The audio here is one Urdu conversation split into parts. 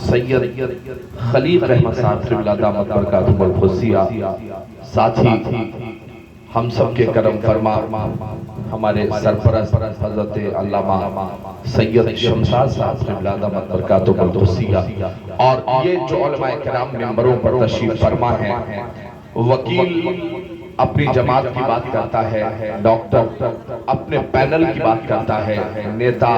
سید خلیل رحمت صاحب قبلہ دامت برکاتہ القدسیہ، ساتھ ہی ہم سب کے کرم فرما ہمارے سرپرست حضرت علامہ سید شمشاد صاحب قبلہ دامت برکاتہ القدسیہ، اور یہ جو علماء کرام ممبروں پر تشریف فرما ہیں، وکیل اپنی جماعت کی بات کرتا ہے، ڈاکٹر اپنے پینل کی بات کرتا ہے، نیتا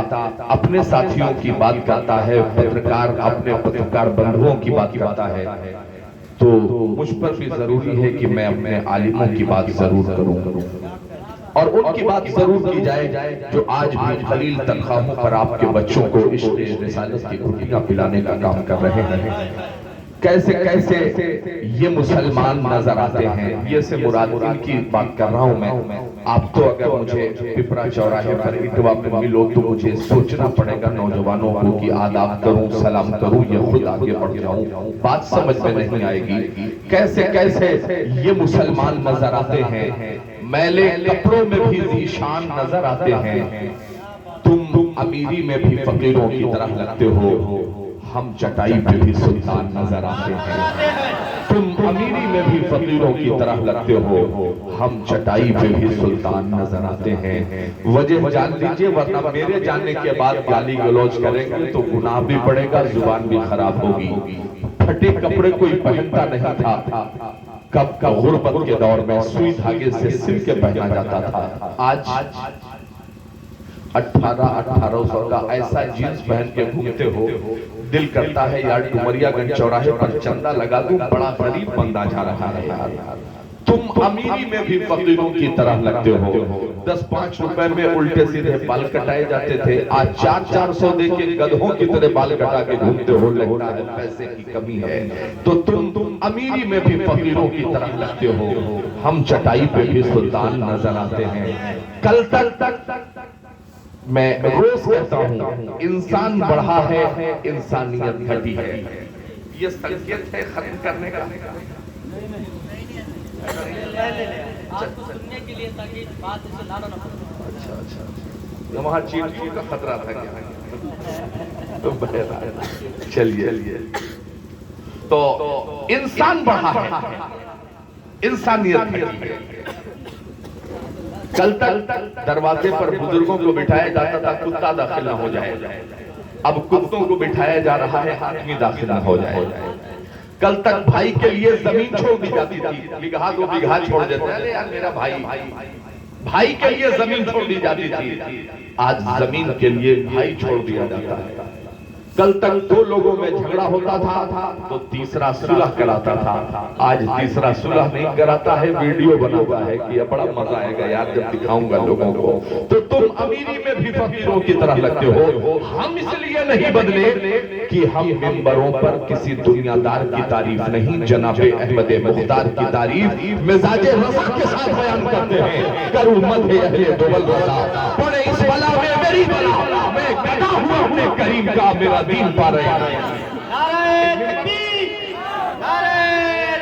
اپنے ساتھیوں کی بات کرتا ہے، پترکار اپنے پترکار بندھوؤں کی بات کرتا ہے، تو مجھ پر بھی ضروری ہے کہ میں اپنے عالموں کی بات ضرور کروں اور ان کی بات ضرور کی جائے جو آج بھی خلیل تنخواہوں پر آپ کے بچوں کو عشق رسالت کی گھٹیاں پلانے کا کام کر رہے ہیں۔ کیسے کیسے یہ مسلمان نظر آتے ہیں، یہ سے مراد ان کی بات کر رہا ہوں میں۔ آپ تو اگر مجھے پپرا چوراہے پر اٹوا میں ملو تو مجھے سوچنا پڑے گا نوجوانوں کو کہ آداب کروں، سلام کروں یا خود آگے بڑھ جاؤں، بات سمجھ میں نہیں آئے گی۔ کیسے کیسے یہ مسلمان نظر آتے ہیں، میلے کپڑوں میں بھی ذیشان نظر آتے ہیں، تم امیری میں بھی فقیروں کی طرح لگتے ہو، ہم چٹائی پہ بھی سلطان نظر آتے ہیں۔ تم امیری میں بھی فقیروں کی طرح لگتے ہو، ہم چٹائی پہ بھی سلطان نظر آتے ہیں۔ وجہ جان لیجئے، ورنہ میرے جاننے کے بعد گالی گلوچ کریں گے تو گناہ بھی پڑے گا، زبان بھی خراب ہوگی۔ پھٹے کپڑے کوئی پہنتا نہیں تھا، کب کا غربت کے دور میں سوئی دھاگے سے سل کے پہنا جاتا تھا، آج 1800 کا ایسا جینس پہن کے گھومتے ہو، دل کرتا ہے یار ڈومریا گنج چوراہے پر چندہ لگا دوں، بڑا غریب بندہ جا رہا ہے۔ تم امیری میں بھی فقیروں کی طرح لگتے ہو، 10-5 روپے میں الٹے سیدھے بال کٹائے جاتے تھے، آج 400 دے کے گدھوں کی طرح بال کٹا کے گھومتے ہو، لگتا ہے پیسے کی کمی ہے۔ تو تم امیری میں بھی فقیروں کی طرح لگتے ہو، ہم چٹائی پہ بھی سلطان نظر آتے ہیں۔ کل تک میں روز کہتا ہوں، انسان بڑھا ہے، انسانیت گھٹی ہے۔ یہ سنکیت ہے ختم کرنے کا؟ سننے کے لیے تاکہ بات اسے لانا نہ پڑے۔ اچھا، وہاں چیٹیوں کا خطرہ تھا کیا؟ چلیے، تو انسان بڑھا ہے، انسانیت گھٹی ہے۔ کل تک دروازے پر بزرگوں کو بٹھایا جاتا تھا کتا داخل نہ ہو جائے، اب کتوں کو بٹھایا جا رہا ہے آدمی داخل نہ ہو جائے۔ کل تک بھائی کے لیے زمین چھوڑ دی جاتی تھی، بگہا دو بگہا چھوڑ دیتے ہیں، یار میرا بھائی کے لیے زمین چھوڑ دی جاتی تھی، آج زمین کے لیے بھائی چھوڑ دیا جاتا ہے۔ کل تک 2 لوگوں میں جھگڑا ہوتا تھا تو تیسرا صلح کراتا تھا، آج تیسرا صلح نہیں کراتا ہے، ویڈیو بناتا ہے کہ یہ بڑا مزہ آئے گا یار جب دکھاؤں گا لوگوں کو۔ تو تم امیری میں بھی فقیروں کی طرح لگتے ہو، ہم اس لیے نہیں بدلے کہ ہم ممبروں پر کسی دنیا دار کی تعریف نہیں، جناب احمد مختار کی تعریف مزاج رضا کے ساتھ بیان کرتے ہیں۔ کروں مدح اہل دول رضا، پڑے اس بلا میں میری بلا، میں گدا ہوا اپنے کریم کا، میرا دین پا رہے ہیں۔ نعرہ تکبیر، نعرہ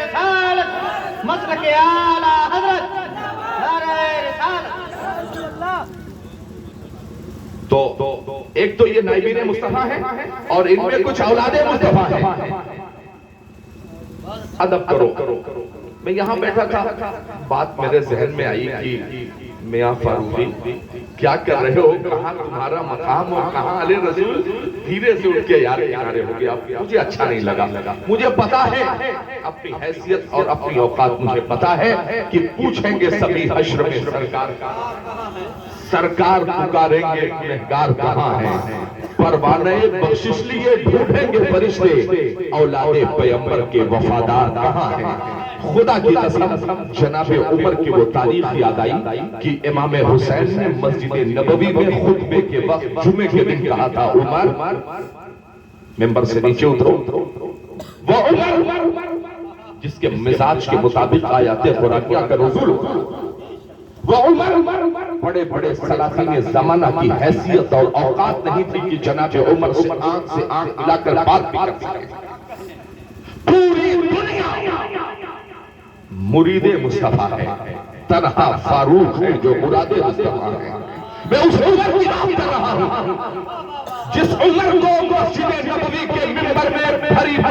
رسالت، مسلک اعلیٰ حضرت، نعرہ رسالت۔ تو ایک تو یہ نائبین مصطفیٰ ہیں اور ان میں کچھ اولاد مصطفیٰ ہیں۔ ادب کرو۔ میں یہاں بیٹھا تھا، بات میرے ذہن میں آئی کہ میاں فاروقی کیا کر رہے ہو، کہاں تمہارا مقام اور کہاں علی رسول، دھیرے سے اٹھ کے یار کنارے ہو گیا، مجھے اچھا نہیں لگا۔ مجھے پتا ہے اپنی حیثیت اور اپنی اوقات، مجھے پتا ہے کہ پوچھیں گے سبھی حشر میں سرکار پکاریں گے گنہگار کہاں ہیں، پروانے بخشش لیے ڈھونڈیں گے فرشتے، اولاد پیغمبر کے وفادار کہاں ہیں۔ خدا کی قسم جناب عمر کی وہ تاریخ یاد آئی کہ امام حسین نے مسجد نبوی میں خطبے کے وقت جمعے کے دن کہا تھا، عمر ممبر سے نیچے اترو۔ وہ عمر جس کے مزاج کے مطابق آیات قرآنیہ کا نزول، وہ عمر بڑے بڑے سلاطین زمانہ کی حیثیت اور اوقات نہیں تھی کہ جناب عمر سے آنکھ ملا کر بات بھی کر سکے۔ پوری دنیا مرید مصطفیٰ ہے، تنہا فاروق ہے جو مراد مصطفیٰ ہے۔ میں اس عمر کی بات کر رہا ہوں جس عمر کو مسجد نبوی کے منبر میں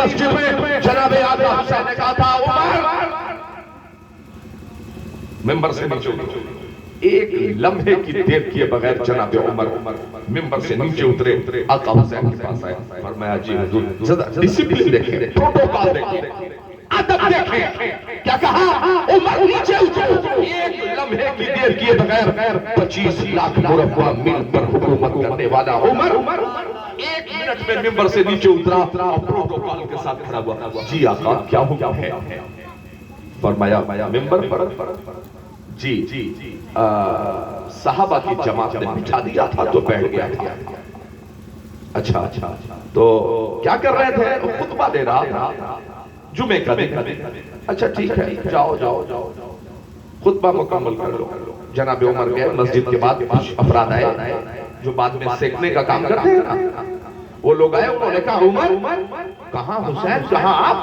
مسجد میں جناب آقا حسین نے کہا تھا عمر ممبر سے نیچے اترو. ایک لمحے کی دیر کیے بغیر جناب عمر ممبر سے نیچے اترے, آقا حسین کے پاس آئے, فرمایا جی حضور ذرا ڈسپلن دیکھیں, پروٹوکول دیکھیں, ادب دیکھیں. کیا کہا؟ عمر نیچے اترو. ایک لمحے کی دیر کیے بغیر 25 لاکھ مربع میل پر حکومت کرنے والا عمر ایک منٹ میں ممبر سے نیچے اترا اور پروٹوکول کے ساتھ کھڑا ہوا. جی آقا کیا حکم ہے؟ فرمایا ممبر پر جی صحابہ کی جماعت نے بٹھا دیا تھا تو بیٹھ گیا تھا. اچھا تو کیا کر رہے تھے؟ خطبہ دے رہا تھا جمعے کا دن. اچھا ٹھیک ہے, جاؤ خطبہ مکمل کر لو. جناب عمر گئے مسجد کے بعد. کچھ افراد آئے جو بعد میں سیکھنے کا کام کرتے ہیں نا, وہ لوگ آئے, انہوں نے کہا عمر کہاں حسین, کہاں آپ؟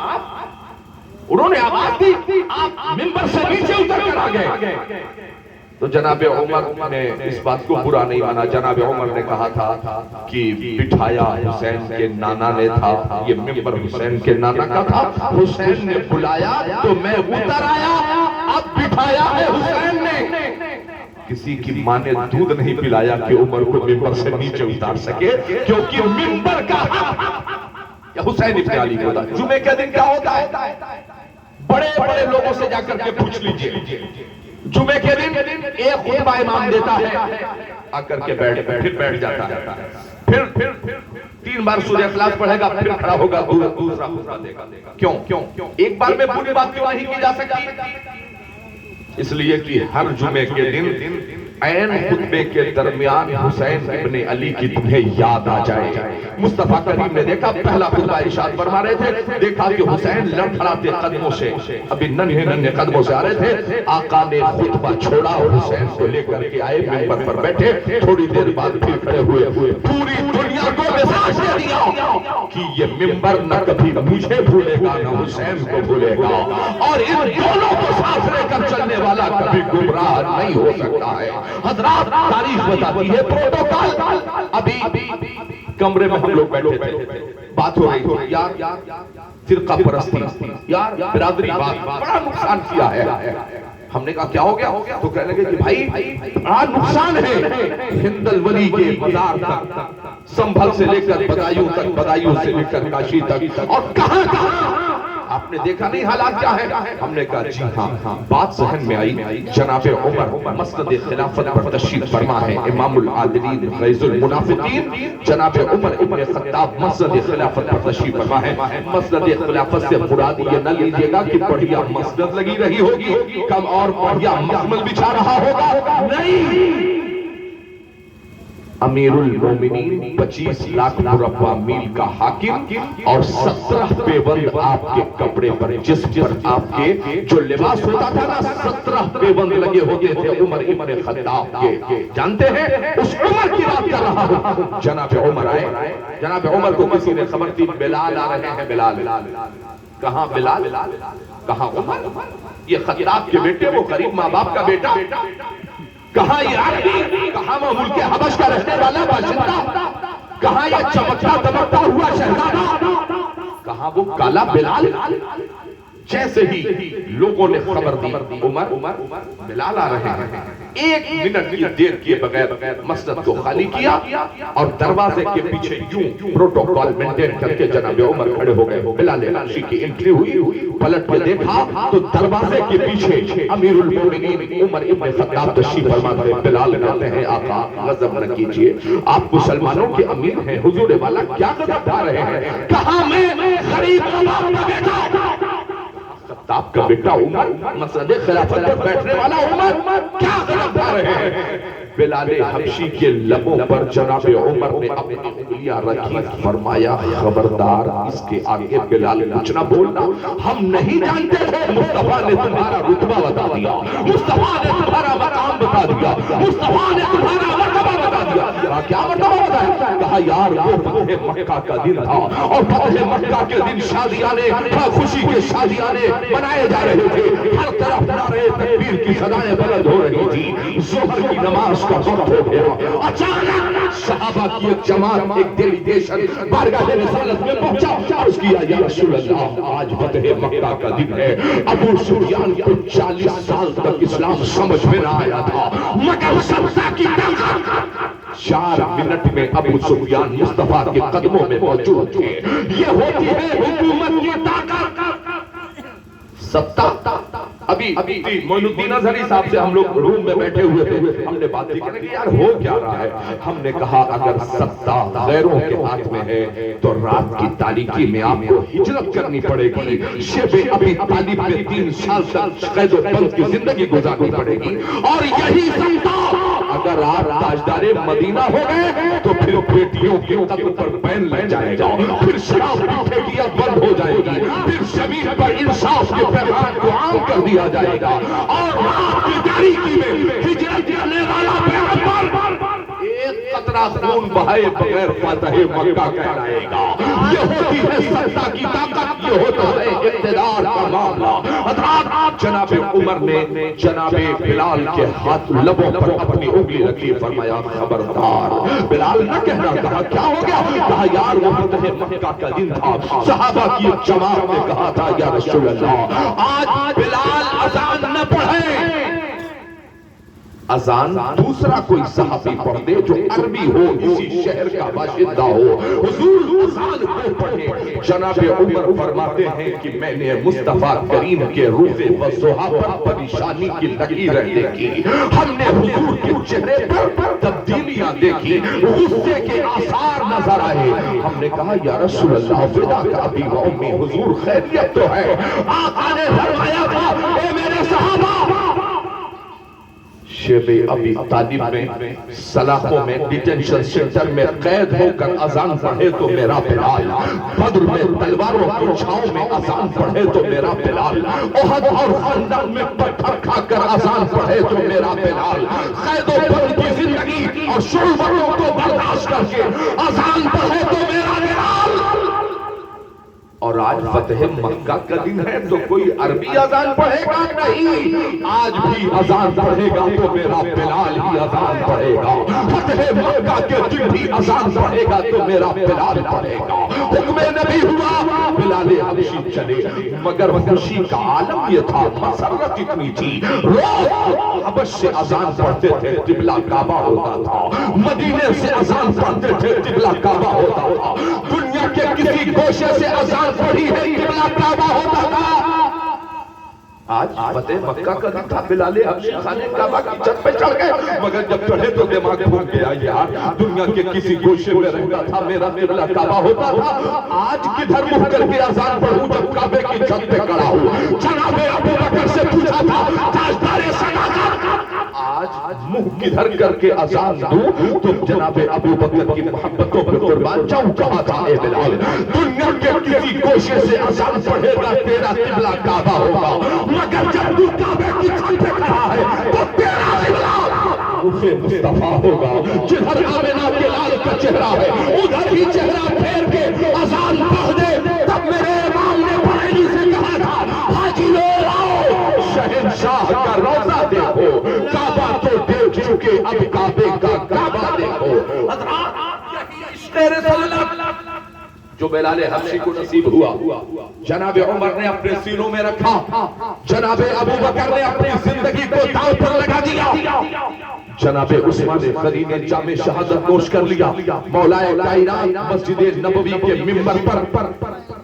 انہوں نے آواز دی, آپ ممبر سے نیچے اتر کر آ گئے. تو جناب عمر نے اس بات کو برا نہیں مانا. جناب عمر نے کہا تھا کہ بٹھایا حسین کے نانا نے تھا, یہ ممبر حسین کے نانا کا تھا. حسین نے بلایا تو میں اتر آیا, اب بٹھایا ہے حسین نے. کسی کی ماں نے دودھ نہیں پلایا کہ عمر کو ممبر سے نیچے اتار سکے, کیونکہ ممبر کا حسین ابن علی کو تھا. جمعے کے دن کیا ہوتا ہے؟ بڑے بڑے لوگوں سے جا کر کے پوچھ لیجئے. جمعے کے دن ایک خطبہ امام دیتا ہے, آ کر کے بیٹھ جاتا ہے, پھر 3 بار سورہ اخلاص پڑھے گا, پھر کھڑا ہوگا, دوسرا خطبہ دے گا. کیوں ایک بار میں پوری بات کیوں نہیں کی جا سکتی؟ اس لیے کہ ہر جمعے کے دن عین خطبے کے درمیان حسین ابن علی کی تمہیں یاد آ جائے. مصطفیٰ کریم نے دیکھا, پہلا خطبہ ارشاد فرما رہے تھے, دیکھا کہ حسین لڑکھڑاتے قدموں سے, ابھی ننھے قدموں سے آ رہے تھے. آقا نے خطبہ چھوڑا اور حسین کو لے کر کے آئے, ممبر پر بیٹھے. تھوڑی دیر بعد پھر کھڑے ہوئے, پوری دنیا کو مساج دے دیا کہ یہ ممبر نہ کبھی مجھے بھولے گا نہ حسین کو بھولے گا, اور ان دونوں کو ساتھ لے کر چلنے والا کبھی گمراہ نہیں ہو سکتا ہے. حضرات تاریخ بتاتی ہے, پروٹوکول. ابھی کمرے میں ہم لوگ بیٹھے تھے, بات ہو رہی تھی, یار فرقہ پرستی, یار برادری بات بڑا نقصان کیا ہے. ہم نے کہا کیا ہو گیا؟ تو کہنے لگے کہ بھائی بڑا نقصان ہے. ہند الولی کے مزار تک, سنبھل سے لے کر بدایوں تک, بدایوں سے لے کر کاشی تک, اور کہاں آپ نے دیکھا نہیں حالات کیا ہے؟ ہم نے کہا جی ہاں. بات ذہن میں آئی. جناب عمر مسند خلافت پر تشریف فرما ہے, امام العادلین غیظ المنافقین جناب عمر ابن خطاب مسند خلافت پر تشریف فرما ہے. مسند خلافت سے مراد یہ نہ لیجئے گا کہ بڑھیا مسند لگی رہی ہوگی, کم اور بڑھیا مخمل بچھا رہا ہوگا, نہیں. امیر المومنین 25 لاکھ مربع میل کا حاکم اور 17 پیوند آپ کے کپڑے پر, جس پر آپ کے جو لباس ہوتا تھا نا 17 پیوند لگے ہوتے تھے عمر ابن خطاب کے. جانتے ہیں اس عمر کی بات کر رہا ہوں. جناب عمر آئے. جناب عمر کو کسی نے خبر دی, بلال آ رہے ہیں. بلال کہاں؟ بلال کہاں؟ عمر یہ خطاب کے بیٹے, وہ غریب ماں باپ کا بیٹا. کہاں یہ عربی, کہاں وہ ملک حبش کا رہنے والا باشندہ, کہاں یہ چمکتا دمکتا ہوا شہزادہ, کہاں وہ کالا بلال؟ جیسے ہی لوگوں نے خبر دی عمر بلال آ رہے ہیں, ایک منٹ کی دیر کیے بغیر مسجد کو خالی کیا اور دروازے کے پیچھے یوں پروٹوکول مینٹین کر کے جناب عمر کھڑے ہو گئے. بلال حبشی کی انٹری ہوئی, پلٹ کے دیکھا تو دروازے کے پیچھے امیر المومنین عمر ابن خطاب تشریف فرما تھے. بلال کہتے ہیں آقا غضب نہ کیجئے, آپ مسلمانوں کے امیر ہیں, حضور والا کیا غضب ڈھا رہے ہیں؟ کہاں میں غریب عمر کا بیٹا, خطاب کا بیٹا عمر, مسجد خلافت پر بیٹھنے والا عمر, کیا غلط کر رہے ہیں؟ بلال حبشی کے لبوں پر جناب عمر نے اپنی انگلیاں رکھی, فرمایا خبردار اس کے آگے بلال کچھ نہ بولنا. ہم نہیں جانتے تھے, مصطفیٰ نے تمہارا رتبہ بتا دیا, مصطفیٰ نے تمہارا مقام بتا دیا, مصطفیٰ نے تمہارا مرتبہ بتا دیا. کیا مرتبہ بتایا؟ کہا یار وہ فتح مکہ کا دن تھا, اور فتح مکہ کے دن شادیانے, خوشی کے شادیانے بنائے جا رہے تھے, ہر طرف نعرے تکبیر کی صدائیں بلند ہو رہی تھی. ظہر کی نماز کا وقت ہو گیا, اچانک صحابہ کی ایک جماعت ایک ڈیلیگیشن بارگاہ رسالت میں پہنچا، عرض کیا یا رسول اللہ آج فتح مکہ کا دن ہے۔ ابو سفیان کو 40 سال تک اسلام سمجھ میں نہ آیا تھا، مگر سبزہ کی طاقت 4 منٹ میں ابو سفیان مصطفیٰ کے قدموں میں موجود تھے۔ یہ ہوتی ہے حکومت کی طاقت، ستا۔ ابھی معین الدین اظہری صاحب سے ہم لوگ روم میں بیٹھے ہوئے تھے، ہم نے بات کی کہ یار ہو کیا رہا ہے۔ ہم نے کہا اگر ستا غیروں کے ہاتھ میں ہے تو رات کی تاریکی میں آپ کو ہجرت کرنی پڑے گی، شیب ابی طالب میں 3 سال تک قید و بند کی زندگی گزارنی پڑے گی، اور یہی ستا اگر آپ تاجدار مدینہ ہو گئے تو پھر بیٹیوں کے قتل پر بین لگ جائے گا، پھر شراب کی ٹھیکیاں بند ہو جائے گی، پھر زمین پر انصاف کے پیغام کو عام کر دیا جائے گا، اور رات کی تاریکی میں ہجرت کرنے والا پیغمبر ایک قطرہ خون بہائے بغیر فاتح مکہ کہلائے گا۔ یہ ہوتی ہے ستا کی طاقت، یہ ہوتا ہے اقتدار کا معاملہ۔ حضرات جناب عمر نے جناب بلال کے ہاتھ لبوں پر اپنی انگلی رکھی، فرمایا خبردار۔ بلال نہ کہنا، کہا کیا ہو گیا؟ کہا یار وہ فتح مکہ کا دن تھا، صحابہ کی ایک جماعت نے کہا تھا یا رسول اللہ آج بلال اذان نہ پڑھے، اذان دوسرا کوئی صحابی پڑھ دے جو عربی ہو، اسی شہر کا باشندہ ہو، حضور اذان کو پڑھے۔ جناب عمر فرماتے ہیں کہ میں نے مصطفیٰ کریم کے روز وضحا پر پریشانی کی لکیریں دیکھی، ہم نے حضور کے چہرے پر تبدیلیاں دیکھی، غصے کے آثار نظر آئے۔ ہم نے کہا یا رسول اللہ فدا کا ابی و امی، حضور خیریت تو ہے؟ آقا نے فرمایا تھا اے میرے صحابہ، شیب ابی طالب میں سلاخوں میں ڈیٹینشن سینٹر میں قید ہو کر اذان پڑھے تو میرا بلال، بدر میں تلواروں کی چھاؤں میں اذان پڑھے تو میرا بلال، احد اور خندق میں پتھر کھا کر اذان پڑھے تو میرا بلال، قید و بند کی زندگی اور شربتوں کو برداشت کر کے اذان پڑھے تو میرا بلال۔ اور آج فتح مکہ کا دن ہے تو کوئی عربی اذان پڑھے گا نہیں، آج بھی اذان پڑھے گا تو میرا بلال ہی اذان پڑھے گا، فتح مکہ کے دن بھی اذان پڑھے گا تو میرا بلال پڑھے گا۔ حکم نبی ہوا، بلال حبشی چلے، مگر خوشی کا عالم یہ تھا، مسرت اتنی تھی، روز حبش سے اذان پڑھتے تھے قبلہ کعبہ ہوتا تھا، مدینے سے اذان پڑھتے تھے قبلہ کعبہ ہوتا تھا، دنیا کے کسی گوشے سے اذان پڑھی ہے قبلہ کعبہ ہوتا تھا۔ آج فتح مکہ کا دن تھا، بلال حبشی خانے کعبہ کی چھت پہ چڑھ گئے، مگر جب چڑھے تو دماغ گھوم گیا، یار دنیا کے کسی گوشے میں رہتا تھا، میرا قبلہ کعبہ ہوتا تھا، آج کدھر منہ کر کے اذان پڑھوں جب کعبے کی چھت پہ کھڑا ہوں؟ جناب ابو بکر سے پوچھا تھا تاجدار صداقت آج منہ کدھر کر کے اذان دوں؟ تو جناب ابو بکر کی محبتوں پر قربان جاؤں کہا تھا اے بلال، دنیا کے کسی گوشے سے اذان پڑھے گا تیرا قبلہ کعبہ ہوگا، مگر جب تو کعبے کی چھت پہ کھڑا ہے تو تیرا قبلہ اسے مصطفیٰ ہوگا۔ جدھر آمنہ کے لال کا چہرہ ہے ادھر ہی چہرہ پھیر کے اذان پڑھ دے۔ تب میرے امام نے بریلی سے کہا تھا حاجی لوگ آؤ، شہنشاہ کا روضہ دیکھو، کعبہ تو دیکھ چکے اب کعبے کا کعبہ دیکھو۔ حضرات یہی عشق رسالت جو بلال حبشی کو نصیب ہوا، جناب عمر نے اپنے سینوں میں رکھا، جناب ابو بکر نے اپنی زندگی کو داؤ پر لگا دیا، جناب عثمان غنی نے جام شہادت نوش کر لیا، مولا کائنات مسجد نبوی کے منبر پر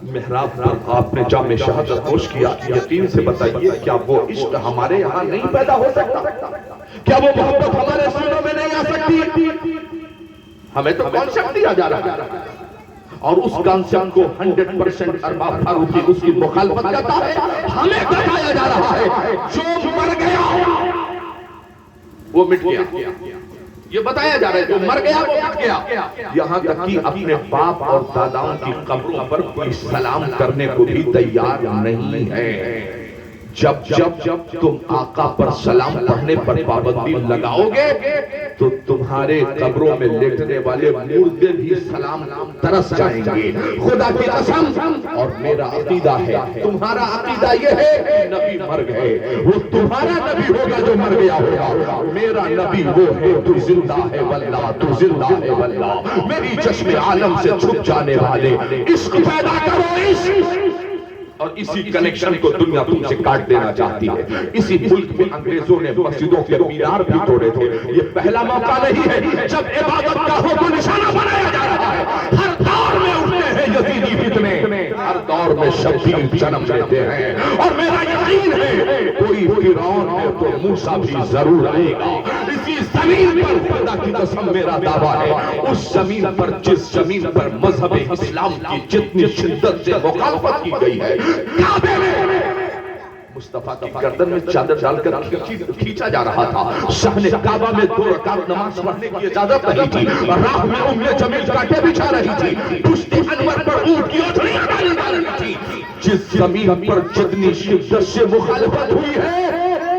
محراب پر آپ نے جام شہادت نوش کیا۔ یقین سے بتائیے کیا وہ عشق ہمارے یہاں نہیں پیدا ہو سکتا؟ کیا وہ محبت ہمارے سینوں میں نہیں آ سکتی؟ ہمیں تو کانسیپٹ دیا جا رہا ہے اور اس کانسیپٹ کو 100% ارباب فاروقی اس کی مخالفت کرتا ہے۔ ہمیں بتایا جا رہا ہے جو مر گیا وہ مٹ گیا، یہ بتایا جا رہا ہے جو مر گیا وہ مٹ گیا، یہاں تک کہ اپنے باپ اور داداؤں کی قبروں پر کوئی سلام کرنے کو بھی تیار نہیں ہے۔ جب تم آقا پر سلام پڑھنے پر پابندی لگاؤ گے تو تمہارے قبروں میں لیٹنے والے مردے بھی سلام ترس جائیں گے. خدا کی قسم اور میرا عقیدہ ہے, تمہارا عقیدہ یہ ہے کہ نبی مر گئے, وہ تمہارا نبی ہوگا جو مر گیا ہوگا. میرا نبی وہ ہے تو زندہ ہے واللہ, تو زندہ ہے واللہ. میری چشم عالم سے چھپ جانے والے عشق پیدا کرو, عشق. اور اسی کنیکشن کو دنیا تم سے کاٹ دینا چاہتی ہے. اسی ملک میں انگریزوں نے مسجدوں کے مینار بھی توڑے تھے. یہ پہلا موقع نہیں ہے جب عبادت گاہوں کو نشانہ بنایا جا رہا ہے. ہر دور میں اٹھتے ہیں یزیدی فتنے, ہر دور میں شبیر جنم لیتے ہیں. اور میرا یقین ہے کوئی فرعون ہے تو موسیٰ بھی ضرور آئے گا. اسی زمین پر خدا کی قسم میرا دعویٰ ہے, اس زمین پر جس زمین پر مذہب اسلام کی جتنی شدت سے مخالفت کی گئی ہے, کعبے میں مصطفیٰ کی گردن میں چادر ڈال کر کھینچا جا رہا تھا. شہن کعبہ میں 2 رکعت نماز پڑھنے کی اجازت نہیں تھی. راہ میں ام جمیل کانٹے بچھا رہی تھی. پشت انور پر اونٹ کی اوٹھڑیاں ڈالی جا رہی تھی. جس زمین پر جتنی شدت سے مخالفت ہوئی ہے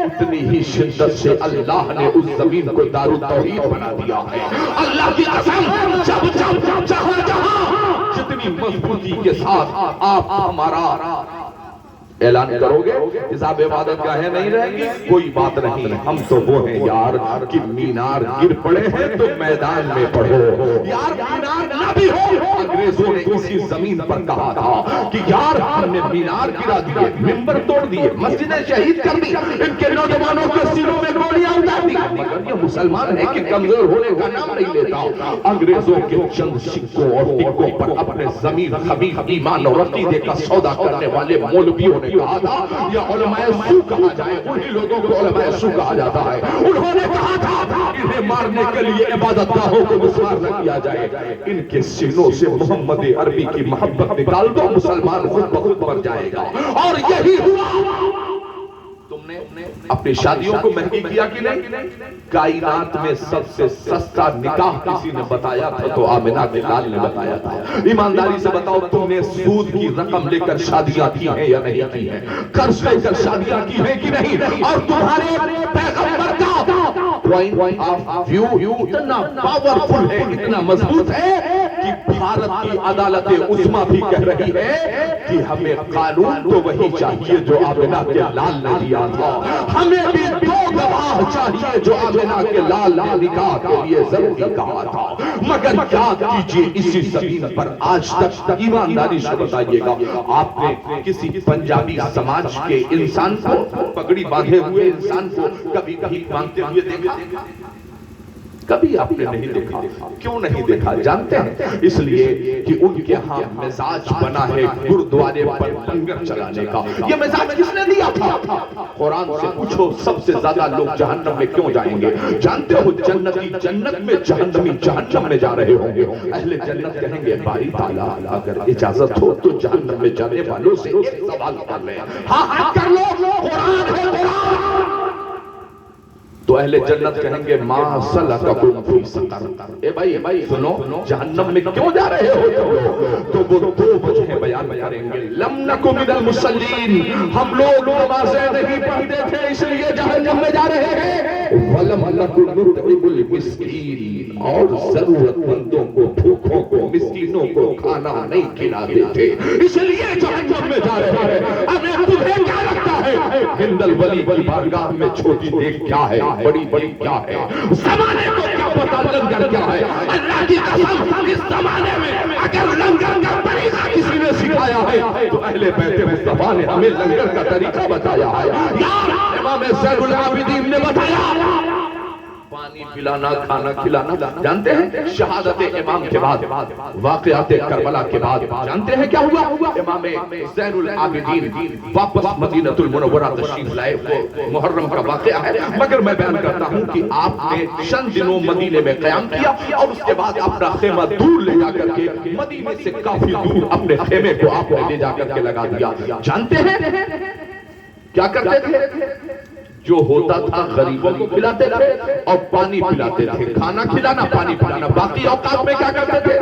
اتنی ہی شدت سے اللہ نے اس زمین کو دار التوحید بنا دیا ہے. اللہ کی قسم جب جہاں جتنی مضبوطی کے ساتھ آپ ہمارا اعلان کرو گے حساب عبادت گاہیں نہیں رہیں گی, کوئی بات نہیں. ہم تو وہ ہیں یار کہ مینار گر پڑے ہیں تو میدان میں پڑھو یار. مینار نہ بھی ہو, انگریزوں نے اسی زمین پر کہا تھا کہ یار ہم نے مینار گرا دیے, منبر توڑ دیے, مسجدیں شہید کر دی, ان کے نوجوانوں کے سینوں میں گولیاں اتار دی, مگر یہ مسلمان ہے کہ کمزور ہونے کا نام نہیں لیتا. انگریزوں کے چند سکوں اور ٹکوں پر اپنے ضمیر خبیث ایمان اور عقیدے کا سودا کرنے والے مولویوں نے کہا تھا یا علماء سو کہا جائے, انہی لوگوں کو علماء سو کہا جاتا ہے. انہوں نے کہا تھا انہیں مارنے کے لیے عبادت گاہوں کو نثار نہ کیا جائے, ان کے سینوں سے محمد عربی کی محبت نکال دو, مسلمان خود بخود مر جائے گا. اور یہی ہوا. تم نے اپنی شادیوں کو مہنگی کیا کہ نہیں؟ کائنات میں سب سے سستا نکاح کسی نے بتایا تھا تو آمنہ کے لال نے بتایا تھا. ایمانداری سے بتاؤ تم نے سود کی رقم لے کر شادیاں کی ہیں یا نہیں کی ہیں؟ قرض لے کر شادیاں کی ہیں کہ نہیں؟ اور تمہارے پیغمبر کا پوائنٹ آف ویو اتنا پاورفل ہے, اتنا مضبوط ہے کہ بھارت کی عدالت عظمیٰ بھی کہہ رہی ہے کہ ہمیں قانون تو وہی چاہیے جو آمنہ کے لال نے دیا تھا. ہمیں بھی 2 گواہ چاہیے جو آمنہ کے لال نے نکاح کے لیے ضروری کہا تھا. مگر یاد کیجئے اسی زمین پر آج تک ایمانداری سے بتائیے گا آپ نے کسی پنجابی سماج کے انسان کو, پگڑی باندھے ہوئے انسان کو کبھی کبھی مانگتے ہوئے دیکھا؟ کبھی آپ نے نہیں دیکھا. کیوں نہیں دیکھا جانتے ہیں؟ اس لیے کہ ان کے ہاں مزاج بنا ہے گردوارے پر لنگر چلانے کا. یہ مزاج کس نے دیا تھا؟ قرآن سے پوچھو سب سے زیادہ لوگ جہنم میں کیوں جائیں گے؟ جانتے ہو جنتی جنت میں, جہنمی جہنم میں جا رہے ہوں گے. اہل جنت کہیں گے باری تعالیٰ اگر اجازت ہو تو جہنم میں جانے والوں سے ایک سوال کر لیں. ہاں کر لو, قرآن ہے قرآن. تو اہل جنت کہیں گے ما سلککم فی سقر. اے بھائی سنو, جہنم میں کیوں جا رہے ہو؟ تو وہ 2 وجہیں بیان کریں گے. لم نک من المصلین, ہم لوگ نمازیں نہیں پڑھتے تھے اس لیے جہنم میں جا رہے ہیں. ولم نک نطعم المسکین, اور ضرورت مندوں کو, بھوکوں کو, مسکینوں کو کھانا نہیں کھلاتے تھے اس لیے جہنم میں جا رہے ہیں. اب تمہیں کیا لگتا ہے ہند الولی کی بارگاہ میں چھوٹی دیکھ کیا ہے, بڑی بڑی کیا ہے؟ زمانے کو کیا پتا لنگر کیا ہے؟ اللہ کی قسم اس زمانے میں اگر لنگر کا طریقہ کسی نے سکھایا ہے تو اہل بیت مصطفیٰ نے ہمیں لنگر کا طریقہ بتایا ہے. یار امام زین العابدین نے بتایا پانی پلانا, کھانا کھلانا. جانتے ہیں شہادت امام کے بعد, واقعات کربلا کے بعد جانتے ہیں کیا ہوا؟ امام زین العابدین واپس مدینہ المنورہ تشریف لائے. وہ محرم کا واقعہ ہے, مگر میں بیان کرتا ہوں کہ آپ نے چند دنوں مدینے میں قیام کیا اور اس کے بعد اپنا خیمہ دور لے جا کر کے مدینے سے کافی دور اپنے خیمے کو آپ نے لے جا کر کے لگا دیا. جانتے ہیں کیا کرتے تھے؟ جو ہوتا تھا غریبوں کو کھلاتے تھے اور پانی پلاتے تھے. کھانا کھلانا, پانی پلانا. باقی اوقات میں کیا کرتے تھے؟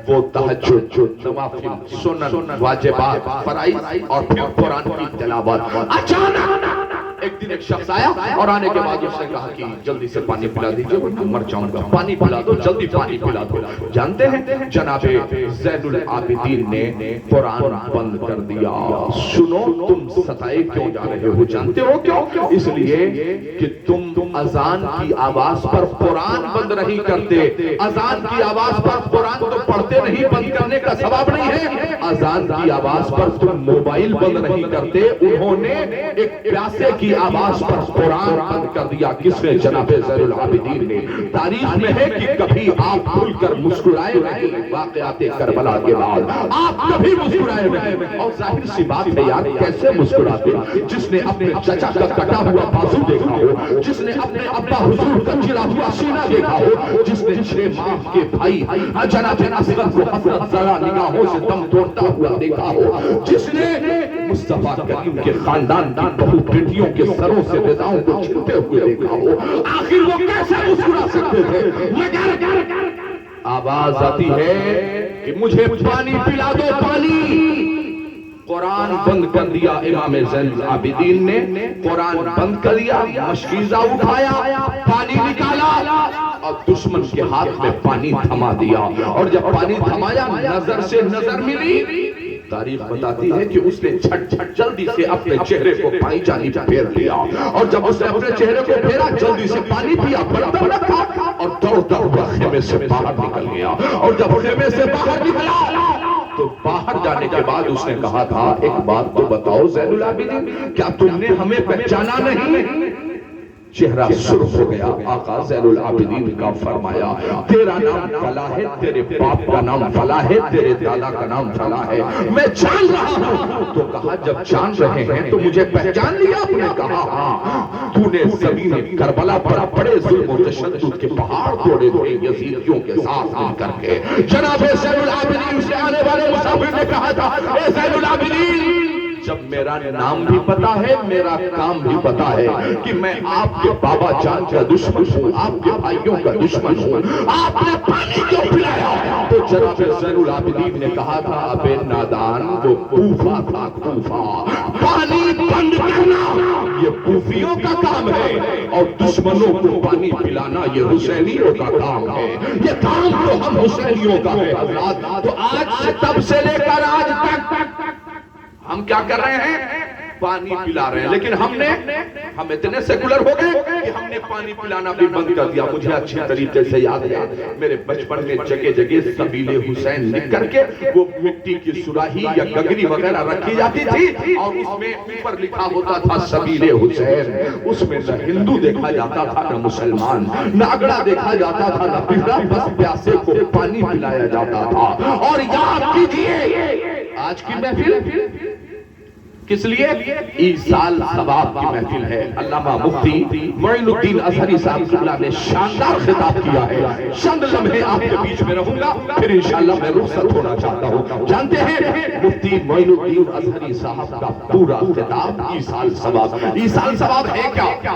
وہ تہجد، نوافل، سنن، واجبات، فرائض اور پھر قرآن کی تلاوت۔ اچانک ایک دن ایک شخص آیا اور آنے کے بعد اس نے کہا کہ جلدی سے پانی پلا دیجئے ورنہ مر جاؤں گا، پانی پلا دو، جلدی پانی پلا دو۔ جانتے ہیں جناب زین العابدین نے قرآن بند کر دیا۔ سنو تم ستائے کیوں جا رہے ہو؟ جانتے ہو کیوں؟ اس لیے کہ تم اذان کی آواز پر قرآن بند نہیں کرتے۔ اذان کی آواز پر قرآن تو پڑھتے نہیں، بند کرنے کا ثواب نہیں ہے۔ اذان کی آواز پر تم موبائل بند نہیں کرتے۔ انہوں نے ایک پیاسے کی آواز پر قرآن بند کر دیا۔ کس نے؟ جناب زین العابدین نے۔ تاریخ میں ہے کہ کبھی آپ کھل کر مسکرائے نہیں واقعات کربلا کے بعد، آپ کبھی مسکرائے نہیں۔ اور ظاہر سی بات ہے یار، کیسے مسکراتے؟ جس نے اپنے چچا کا کٹا ہوا بازو دیکھا ہو، جس نے اپنے ابا حضور کا چلا ہوا سینہ دیکھا ہو، جس نے 6 ماہ کے بھائی جناب اصغر کو حسرت زدہ نگاہوں سے دم توڑتا ہوا دیکھا ہو، جس نے مصطفیٰ کریم کے خاندان کی بہو بیٹیوں کے سروں سے رداؤں کو چھلتے ہوئے دیکھا ہو، آخر وہ کیسے مسکرا سکتے تھے؟ مگر آواز آتی ہے کہ مجھے پانی پلا دو، پانی۔ قرآن بند کر دیا امام زین العابدین نے، قرآن بند کر دیا، مشکیزہ اٹھایا، پانی نکالا اور دشمن کے ہاتھ میں پانی تھما دیا۔ اور جب پانی تھمایا، نظر سے نظر ملی۔ تاریخ بتاتی ہے کہ اس نے جھٹ جلدی سے اپنے چہرے کو پانی جانب پھیر لیا، اور جب اس نے اپنے چہرے کو پھیرا، جلدی سے پانی پیا، برتن رکھا اور دوڑتا ہوا خیمے سے باہر نکل گیا۔ اور جب خیمے سے باہر نکلا تو باہر جانے کے بعد اس نے کہا تھا، ایک بات تو بتاؤ زین العابدین، کیا تم نے ہمیں پہچانا نہیں؟ چہرہ سرخ ہو گیا۔ آقا زین العابدین کا فرمایا، تیرا نام فلاں ہے، تیرے باپ کا نام فلاں ہے، تیرے دادا کا نام فلاں ہے، میں جان رہا ہوں۔ تو کہا جب جان رہے ہیں تو مجھے پہچان لیا؟ آپ نے کہا ہاں، تو نے زمین کربلا پر بڑے ظلم و تشدد کے پہاڑ توڑے تھے یزیدیوں کے ساتھ مل کر کے۔ جناب زین العابدین سے آنے والے مسافر نے کہا تھا، اے زین العابدین، جب میرا نام بھی پتا ہے، میرا کام بھی پتا ہے کہ میں آپ کے بابا جان کا دشمن ہوں، آپ کے بھائیوں کا دشمن ہوں، آپ نے پانی کیوں پلایا؟ تو جناب زین العابدین نے کہا تھا، ابے نادان، وہ کوفہ تھا، کوفہ، پانی بند کرنا یہ کوفیوں کا کام ہے، اور دشمنوں کو پانی پلانا یہ حسینیوں کا کام ہے۔ یہ کام تو ہم حسینیوں کا ہے حضرات۔ تو آج تب سے لے کر آج تک ہم کیا کر رہے ہیں؟ پانی پلا رہے ہیں، لیکن ہم اتنے سیکولر ہو گئے کہ ہم نے پانی پلانا بھی بند کر دیا۔ مجھے اچھی طریقے سے یاد ہے، میرے بچپن میں جگہ جگہ سبیل حسین لکھ کر کے وہ مٹی کی سراہی یا گگری وغیرہ رکھی جاتی تھی، اور اس میں اوپر لکھا ہوتا تھا سبیل حسین۔ اس میں نہ ہندو دیکھا جاتا تھا، نہ مسلمان، نہ اگڑا دیکھا جاتا تھا، نہ پگڑا، بس پیاسے کو پانی پلایا جاتا تھا۔ اور یاد کیجئے آج کی محفل کس لیے؟ ایصال ثواب کی محفل ہے۔ علامہ مفتی معین الدین ازہری صاحب نے شاندار خطاب کیا ہے۔ چند لمحے آپ کے بیچ میں رہوں گا، پھر انشاءاللہ میں رخصت ہونا چاہتا ہوں۔ جانتے ہیں مفتی معین الدین ازہری صاحب کا پورا خطاب ایصال ثواب۔ ایصال ثواب ہے کیا؟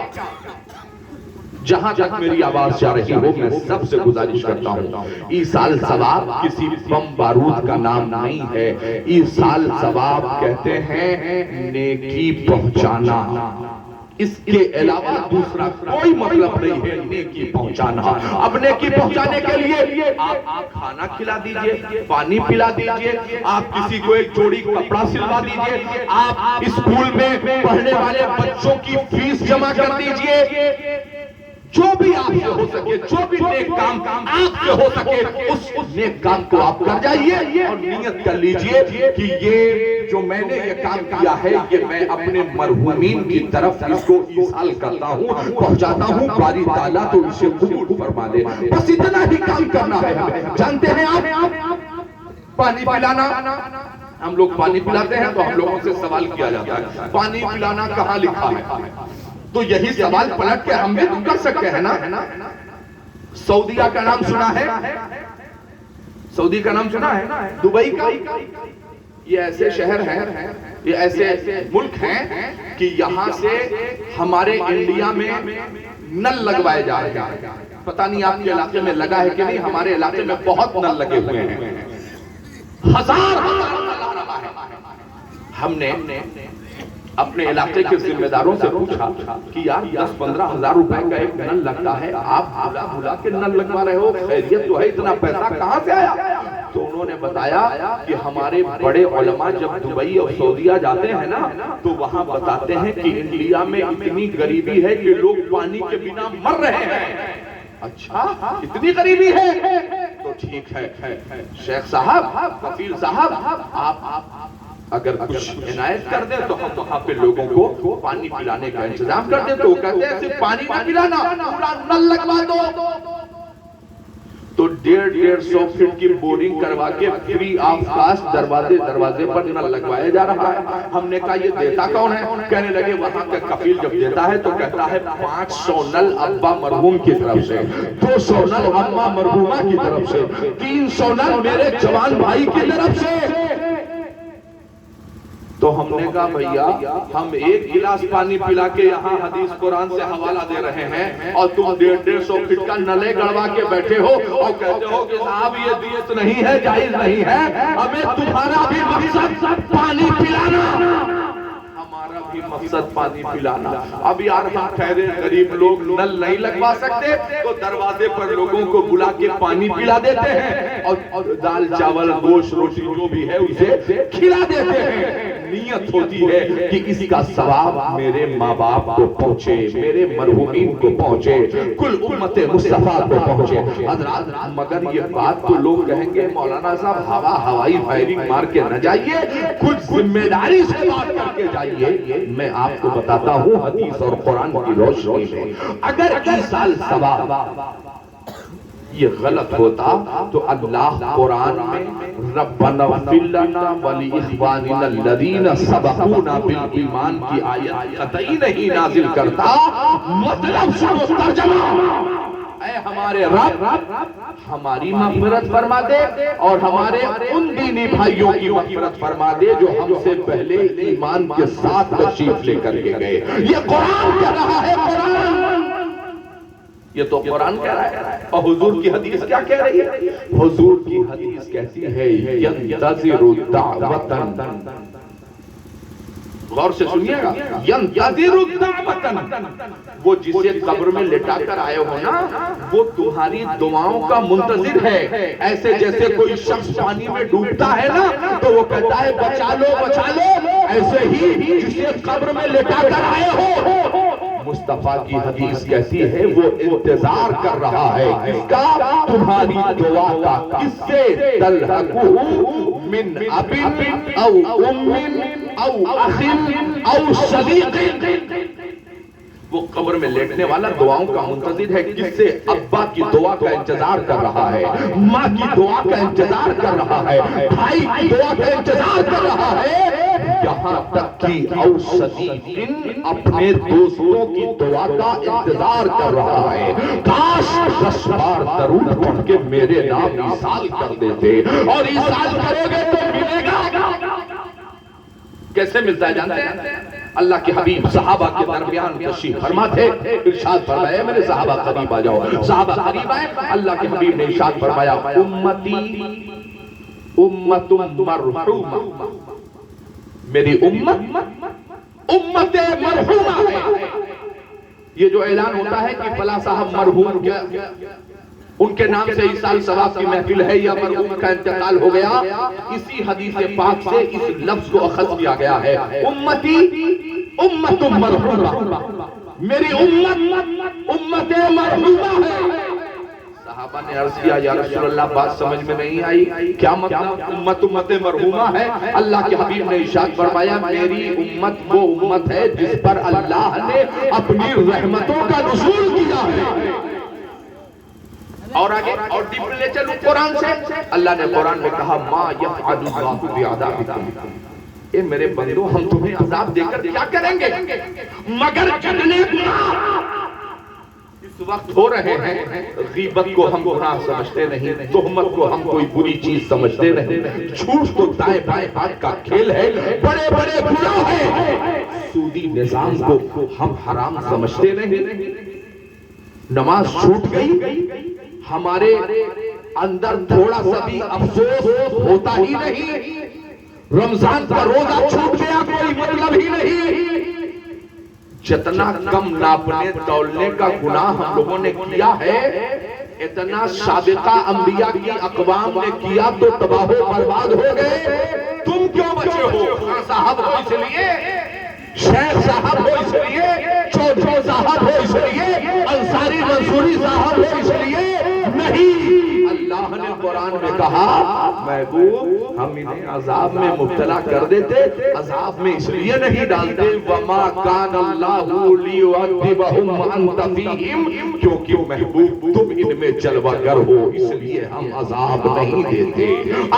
جہاں تک میری آواز جا رہی ہو، میں سب سے گزارش کرتا ہوں، ایصال ثواب کسی بم بارود کا نام نہیں ہے۔ ایصال ثواب کہتے ہیں نیکی پہنچانا، اس کے علاوہ دوسرا کوئی مطلب نہیں ہے نیکی پہنچانا۔ اب نیکی پہنچانے کے لیے آپ کھانا کھلا دیجئے، پانی پلا دیجئے، آپ کسی کو ایک جوڑی کپڑا سلوا دیجئے، آپ اسکول میں پڑھنے والے بچوں کی فیس جمع کر دیجئے، جو بھی آپ سے ہو سکے، جو بھی نیک کام آپ سے ہو سکے، اس نیک کام کو آپ کر جائیے اور نیت کر لیجئے کہ یہ جو میں نے یہ کام کیا ہے، یہ میں اپنے مرحومین کی طرف اس کو ایصال کرتا ہوں، پہنچاتا ہوں، باری تعالیٰ تو اسے قبول فرما دے۔ بس اتنا ہی کام کرنا ہے ہمیں۔ جانتے ہیں آپ پانی پلانا، ہم لوگ پانی پلاتے ہیں تو ہم لوگوں سے سوال کیا جاتا ہے، پانی پلانا کہاں لکھا ہے؟ تو یہی سوال پلٹ کے ہم بھی تو کر سکتے ہیں نا۔ سعودیہ کا نام سنا ہے؟ سعودی کا نام سنا ہے؟ دبئی کا؟ یہ ایسے شہر ہیں، یہ ایسے ملک ہیں کہ یہاں سے ہمارے انڈیا میں نل لگوائے جا رہے ہیں۔ پتہ نہیں آپ کے علاقے میں لگا ہے کہ نہیں، ہمارے علاقے میں بہت نل لگے ہوئے ہیں۔ ہزار نل آ رہا ہے۔ ہم نے اپنے علاقے کے ذمہ داروں سے پوچھا کہ یار 10-15 ہزار روپے کا ایک نل لگتا ہے، آپ بھلا بھلا کے نل لگوا رہے ہو، خیریت تو ہے، اتنا پیسہ کہاں سے آیا؟ تو انہوں نے بتایا کہ ہمارے بڑے علماء جب دبئی اور سعودیہ جاتے ہیں نا تو وہاں بتاتے ہیں کہ انڈیا میں اتنی غریبی ہے کہ لوگ پانی کے بنا مر رہے ہیں۔ اچھا اتنی غریبی ہے تو ٹھیک ہے شیخ صاحب، کفیل صاحب، آپ اگر کچھ عنایت کر دیں تو ہم وہاں پہ لوگوں کو پانی پلانے کا انتظام کر دیں۔ تو وہ کہتے ہیں صرف پانی نہ پلانا، پورا نل لگوا دو۔ تو 150 فٹ کی بورنگ کروا کے فری آف کاسٹ دروازے پر نل لگوایا جا رہا ہے۔ ہم نے کہا یہ دیتا کون ہے؟ کہنے لگے وہاں کا کفیل جب دیتا ہے تو کہتا ہے 500 نل ابا مرحوم کی طرف سے، 200 نل اماں مرحومہ کی طرف سے، 300 نل میرے جوان بھائی کی طرف سے۔ تو ہم نے کہا بھیا ہم ایک گلاس پانی پلا کے یہاں حدیث قرآن سے حوالہ دے رہے ہیں اور تم 150 فٹ کا نلے گڑوا کے بیٹھے ہو اور کہتے ہو کہ صاحب یہ دیت نہیں ہے، جائز نہیں ہے، ہمیں تمہارا بھی مقصد پانی پلانا، ہمارا بھی مقصد پانی پلانا۔ اب یار ہم ٹھہرے غریب لوگ نل نہیں لگوا سکتے تو دروازے پر لوگوں کو بلا کے پانی پلا دیتے ہیں اور دال چاول گوشت روٹی جو بھی ہے اسے کھلا دیتے ہیں۔ نیت ہوتی ہے کہ اس کا ثواب میرے ماں باپ کو پہنچے، میرے مرحومین کو پہنچے، کل امت مصطفیٰ کو پہنچے۔ حضرات مگر یہ بات تو لوگ کہیں گے مولانا صاحب ہوائی فائرنگ مار کے نہ جائیے، کچھ ذمہ داری سے بات کر کے جائیے۔ میں آپ کو بتاتا ہوں حدیث اور قرآن کی روشنی میں اگر ایصال ثواب یہ غلط ہوتا تو اللہ قرآن میں ربنا اغفر لنا ولاخواننا الذین سبقونا بالایمان کی آیت قطعی نہیں نازل کرتا، مطلب سنو ترجمہ، اے ہمارے رب ہماری مغفرت فرما دے اور ہمارے ان دینی بھائیوں کی مغفرت فرما دے جو ہم سے پہلے ایمان کے ساتھ تشریف لے کر کے گئے۔ یہ قرآن کہہ رہا ہے، قرآن یہ تو قرآن کہہ رہا ہے۔ اور حضور کی حدیث کیا کہہ رہی ہے؟ حضور کی حدیث کہتی ہے ینتظر دعوتن، غور سے سنیے گا، ینتظر دعوتن، وہ جسے قبر میں لٹا کر آئے ہو نا وہ تمہاری دعاؤں کا منتظر ہے۔ ایسے جیسے کوئی شخص پانی میں ڈوبتا ہے نا تو وہ کہتا ہے بچا لو بچا لو، ایسے ہی جسے قبر میں لٹا کر آئے ہو مصطفیٰ کی حدیث کہتی ہے وہ انتظار کر رہا ہے کس کا؟ تمہاری دعا کا۔ کس سے؟ تلحقہ من اب او ام او اخ او شقیق، وہ قبر میں لیٹنے والا دعاؤں کا منتظر ہے۔ کس سے؟ ابا کی دعا کا انتظار کر رہا ہے، ماں کی دعا کا انتظار کر رہا ہے، بھائی کی دعا کا انتظار کر رہا ہے، یہاں تک کہ او صدیق اپنے دوستوں کی دعا کا انتظار کر رہا ہے۔ کاش 10 بار درود پڑھ کے میرے نام ایصال کر دیتے، اور ایصال کرو گے تو ملے گا۔ کیسے ملتا ہے جانتے ہیں؟ اللہ کے حبیب صحابہ کے درمیان تشریف فرما تھے، ارشاد فرمایا میرے صحابہ قریب آ جاؤ، صحابہ قریب آئے، اللہ کے حبیب نے ارشاد فرمایا امتی امت مرحومہ، میری امت امت مرحومہ ہے۔ یہ جو اعلان ہوتا ہے کہ فلاں صاحب مرحوم کیا ان کے نام سے ایصال ثواب کی محفل ہے یا مرحوم کا انتقال ہو گیا، اسی حدیث پاک سے اس لفظ کو اخذ کیا گیا ہے۔ امتی امت مرحومہ، میری امت امت مرحومہ ہے۔ صحابہ نے عرض کیا یا رسول اللہ بات سمجھ میں نہیں آئی، کیا مطلب امت امت مرحومہ ہے؟ اللہ کے حبیب نے ارشاد فرمایا میری امت وہ امت ہے جس پر اللہ نے اپنی رحمتوں کا نزول کیا ہے۔ اور آگے اور ڈیپر لے چلو قرآن سے، اللہ نے قرآن میں کہا ما یفعل اللہ بعذابکم، اے میرے بندو ہم تمہیں عذاب دے کر کیا کریں گے مگر کرنے گناہ۔ اس وقت ہو رہے ہیں، غیبت کو ہم گناہ سمجھتے نہیں، تہمت کو ہم کوئی بری چیز سمجھتے نہیں، جھوٹ تو دائیں بائیں ہاتھ کا کھیل ہے، بڑے بڑے گناہ ہیں، سودی نظام کو ہم حرام سمجھتے نہیں، نماز چھوٹ گئی، ہمارے اندر تھوڑا سا بھی افسوس ہوتا ہی نہیں؟ رمضان کا روزہ چھوٹ گیا کوئی مطلب ہی نہیں. جتنا کم ناپنے تولنے کا گناہ ہم لوگوں نے کیا ہے اتنا سابقہ انبیاء کی اقوام نے کیا تو تباہ و برباد ہو گئے. تم کیوں بچے ہو؟ خان صاحب ہو اس لیے، شیخ صاحب ہو اس لیے، چودھری صاحب ہو اس لیے، انصاری منصوری صاحب ہو اس لیے نہیں. اللہ نے قرآن میں کہا محبوب ہم انہیں عذاب میں مبتلا کر دیتے، عذاب میں اس لیے نہیں ڈالتے وَمَا كَانَ اللَّهُ لِيُعَذِّبَهُمْ وَأَنْتَ فِيهِمْ، کیونکہ محبوب تم ان میں جلوہ گر ہو اس لیے ہم عذاب نہیں دیتے.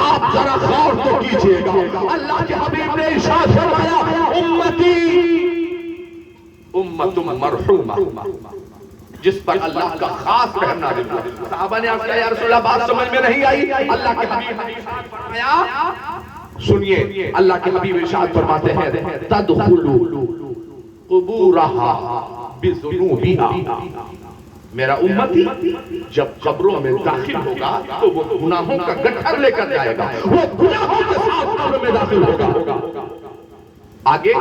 آپ ذرا غور تو کیجئے گا. اللہ کے حبیب نے ارشاد فرمایا امتی امت مرحومہ، جس پر اللہ کا خاص رحم نازل ہوا. صحابہ نے عرض کیا یا رسول اللہ بات سمجھ میں نہیں آئی. اللہ کے حبیب نے ارشاد فرمایا سنیے، اللہ کے حبیب ارشاد فرماتے ہیں تدخلوا قبورها بذنوبها، میرا امتی جب قبروں میں داخل ہوگا تو وہ گناہوں کا گٹھر لے کر جائے گا، وہ گناہوں کے ساتھ قبر میں داخل ہوگا. آگے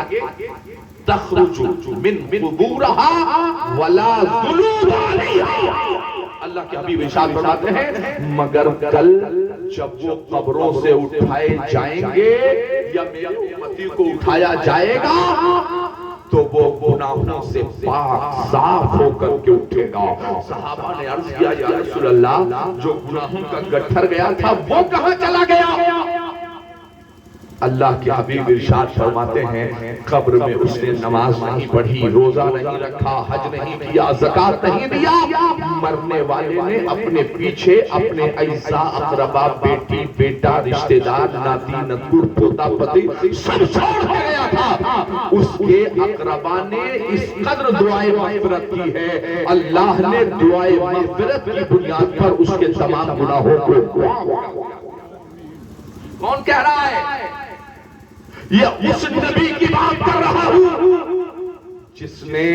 تخرج من قبورها ولا ذنوب علیہا، اللہ کے حبیب ارشاد فرماتے ہیں مگر کل جب وہ قبروں سے اٹھائے جائیں گے یا میری امتی کو اٹھایا جائے گا تو وہ گناہوں سے پاک صاف ہو کر کے اٹھے گا. صحابہ نے عرض کیا یا رسول اللہ جو گناہوں کا گٹھر گیا تھا وہ کہاں چلا گیا؟ اللہ کے حبیب ارشاد فرماتے ہیں قبر میں اس نے نماز نہیں پڑھی، روزہ نہیں رکھا، حج نہیں کیا، زکوٰۃ نہیں دیا. مرنے والے نے اپنے پیچھے اپنے اعزاء اقربا، بیٹی بیٹا، رشتہ دار، ناتی نتور، پوتا پتی سب چھوڑ کے گیا تھا. اس کے اقربا نے اس قدر دعائے مغفرت کی ہے اللہ نے دعائے مغفرت کی بنیاد پر اس کے تمام گناہوں کو. کون کہہ رہا ہے؟ یہ اس نبی کی بات کر رہا ہوں جس نے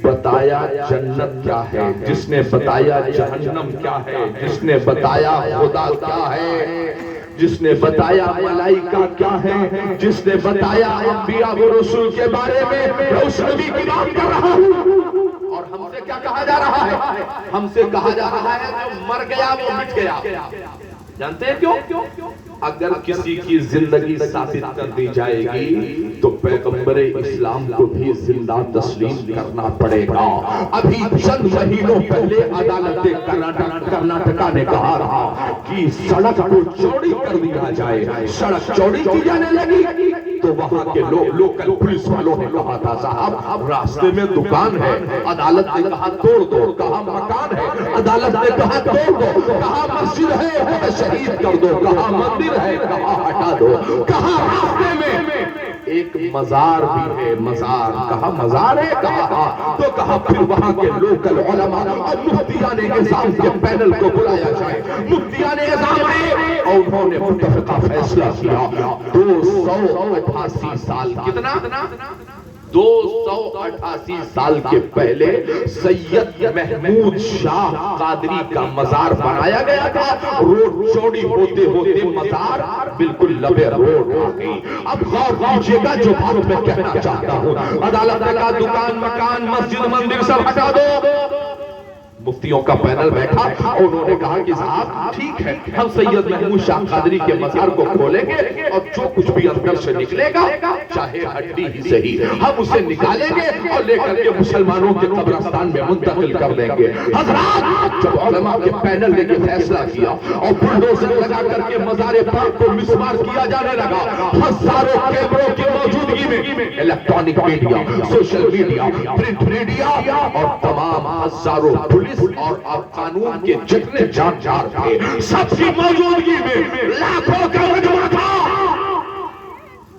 بتایا جنت کیا ہے، جس نے بتایا جہنم کیا ہے، جس نے بتایا خدا کیا ہے، جس نے بتایا ملائکہ کیا ہے، جس نے بتایا انبیاء و رسول کے بارے میں. اس نبی کی بات کر رہا ہوں. اور ہم سے کیا کہا جا رہا ہے؟ ہم سے کہا جا رہا ہے جو مر گیا وہ مٹ گیا. جانتے ہیں کیوں؟ اگر کسی کی زندگی ثابت کر دی جائے گی تو پیغمبر اسلام کو بھی زندہ تسلیم کرنا پڑے گا. ابھی چند مہینوں پہلے عدالت کرناٹکا نے کہا رہا کہ سڑک کو چوڑی کر دیا جائے. سڑک چوڑی کی جانے لگی تو وہاں کے لوکل پولیس والوں نے کہا تھا صاحب راستے میں دکان ہے. عدالت نے کہا توڑ دو، کہا مکان ہے. عدالت نے کہا توڑ دو، کہا مسجد ہے شہید کر دو، کہا مندر ہے، کہا ہٹا دو، کہا راستے میں ایک مزار بھی ہے. مزار کہا مزار ہے، کہا تو کہا پھر وہاں کے لوکل علماء اور مفتیان نظام کے پینل کو بلایا جائے. مفتیان نظام آئے اور انہوں نے متفقہ فیصلہ کیا 288 سال. کتنا؟ 288 سال کے پہلے سید محمود شاہ قادری کا مزار بنایا گیا تھا. روڈ چوڑی ہوتے ہوتے مزار بالکل لبے روڈ آ گئی. اب غور کیجئے گا جو بات میں کہنا چاہتا ہوں. عدالت کا دکان، مکان، مسجد، مندر سب ہٹا دو. مفتیوں کا پینل بیٹھا اور انہوں نے کہا کہ صاحب ٹھیک ہے ہم سید محمود شاہ قادری کے مزار کو کھولیں گے اور جو کچھ بھی اندر سے نکلے گا چاہے ہڈی ہی صحیح ہم اسے نکالیں گے اور لے کر کے مسلمانوں کے قبرستان میں منتقل کر دیں گے. حضرات جب علماء کے پینل نے یہ فیصلہ کیا اور بلڈوزر لگا کر کے مزار پاک کو مسمار کیا جانے لگا، ہزاروں کیمروں کی موجودگی میں electronic media, social media, print media اور تمام ہزاروں پولیس اور قانون کے جتنے جانچار تھے سب کی موجودگی میں لاکھوں کا مجمع تھا.